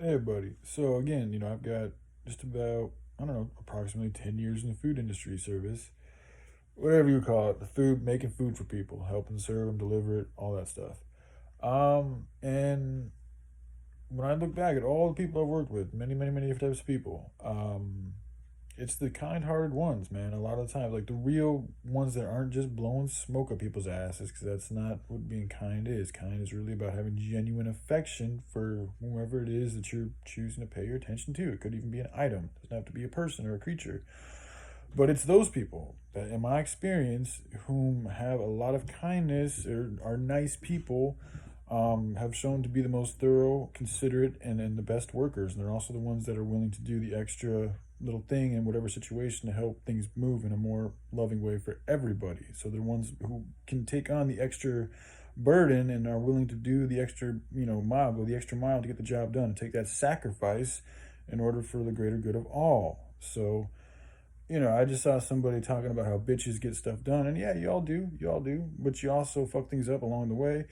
Hey, buddy. So again, I've got just about, I don't know, approximately 10 years in the food industry service, whatever you call it, the food, making food for people, helping serve them, deliver it, all that stuff. And when I look back at all the people I've worked with, many, many, many different types of people, it's the kind-hearted ones, man. A lot of the time, like the real ones that aren't just blowing smoke up people's asses, because that's not what being kind is. Kind is really about having genuine affection for whoever it is that you're choosing to pay your attention to. It could even be an item. It doesn't have to be a person or a creature. But it's those people that, in my experience, whom have a lot of kindness or are nice people, have shown to be the most thorough, considerate, and the best workers. And they're also the ones that are willing to do the extra little thing in whatever situation to help things move in a more loving way for everybody. So they're ones who can take on the extra burden and are willing to do the extra, mile, go the extra mile to get the job done, take that sacrifice in order for the greater good of all. So, I just saw somebody talking about how bitches get stuff done, and yeah, y'all do, but you also fuck things up along the way.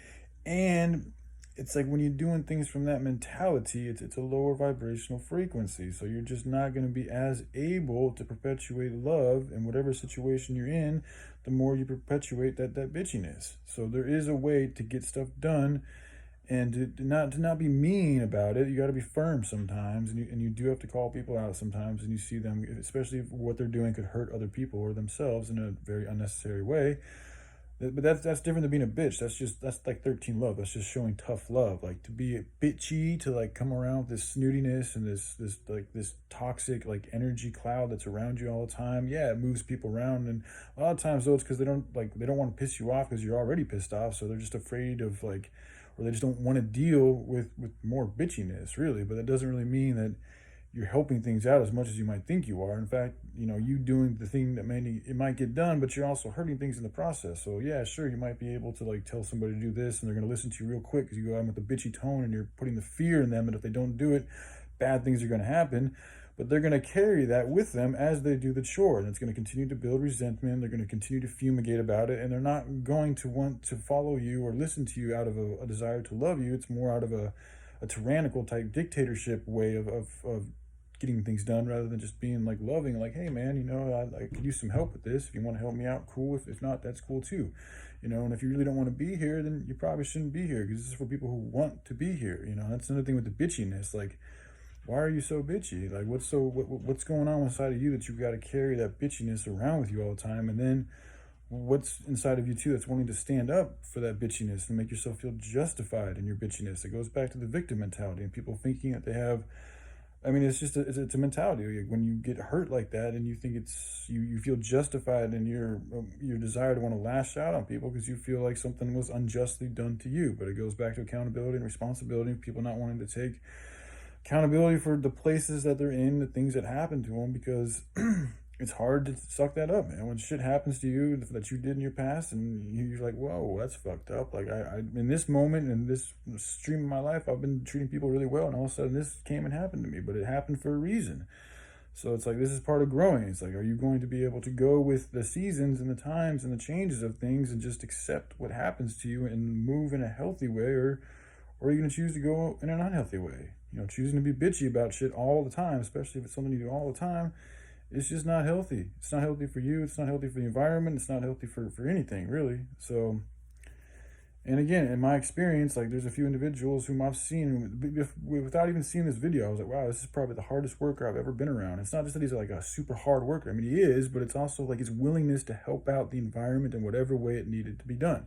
And it's like when you're doing things from that mentality, it's a lower vibrational frequency. So you're just not going to be as able to perpetuate love in whatever situation you're in, the more you perpetuate that bitchiness. So there is a way to get stuff done and to not be mean about it. You got to be firm sometimes, and you do have to call people out sometimes, and you see them, especially if what they're doing could hurt other people or themselves in a very unnecessary way. But that's different than being a bitch. That's like 13 love. That's just showing tough love. Like to be bitchy, to like come around with this snootiness and this toxic like energy cloud that's around you all the time. Yeah, it moves people around, and a lot of times though it's because they don't want to piss you off because you're already pissed off. So they're just afraid of like, or they just don't want to deal with more bitchiness really. But that doesn't really mean that you're helping things out as much as you might think you are. In fact, you doing the thing that it might get done, but you're also hurting things in the process. So yeah, sure, you might be able to like tell somebody to do this and they're going to listen to you real quick because you go out with a bitchy tone and you're putting the fear in them. And if they don't do it, bad things are going to happen. But they're going to carry that with them as they do the chore. And it's going to continue to build resentment. They're going to continue to fumigate about it. And they're not going to want to follow you or listen to you out of a desire to love you. It's more out of a tyrannical type dictatorship way of getting things done, rather than just being like loving, like, hey man, I could use some help with this. If you want to help me out, cool. If not, that's cool too. And if you really don't want to be here, then you probably shouldn't be here, because this is for people who want to be here. That's another thing with the bitchiness. Like, why are you so bitchy? Like, what's going on inside of you that you've got to carry that bitchiness around with you all the time? And then what's inside of you too that's wanting to stand up for that bitchiness and make yourself feel justified in your bitchiness? It goes back to the victim mentality and people thinking that they have, it's just it's a mentality. When you get hurt like that and you think you feel justified in your desire to want to lash out on people because you feel like something was unjustly done to you. But it goes back to accountability and responsibility, people not wanting to take accountability for the places that they're in, the things that happen to them, because it's hard to suck that up, man. When shit happens to you that you did in your past, and you're like, whoa, that's fucked up. Like, I in this moment, in this stream of my life, I've been treating people really well, and all of a sudden this came and happened to me, but it happened for a reason. So it's like, this is part of growing. It's like, are you going to be able to go with the seasons and the times and the changes of things and just accept what happens to you and move in a healthy way, or are you going to choose to go in an unhealthy way? Choosing to be bitchy about shit all the time, especially if it's something you do all the time, it's just not healthy. It's not healthy for you. It's not healthy for the environment. It's not healthy for anything, really. So, and again, in my experience, like, there's a few individuals whom I've seen without even seeing this video. I was like, wow, this is probably the hardest worker I've ever been around. It's not just that he's like a super hard worker. He is, but it's also like his willingness to help out the environment in whatever way it needed to be done.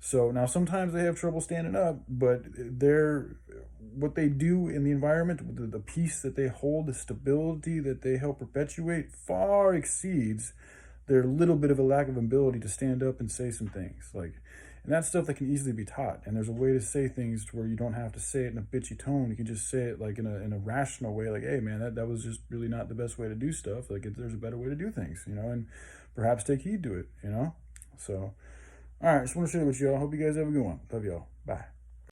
So now sometimes they have trouble standing up, but what they do in the environment, the peace that they hold, the stability that they help perpetuate far exceeds their little bit of a lack of ability to stand up and say some things. And that's stuff that can easily be taught. And there's a way to say things to where you don't have to say it in a bitchy tone. You can just say it like in a rational way, like, hey man, that was just really not the best way to do stuff. Like, there's a better way to do things, and perhaps take heed to it, So, all right, just want to share it with y'all. Hope you guys have a good one. Love y'all. Bye.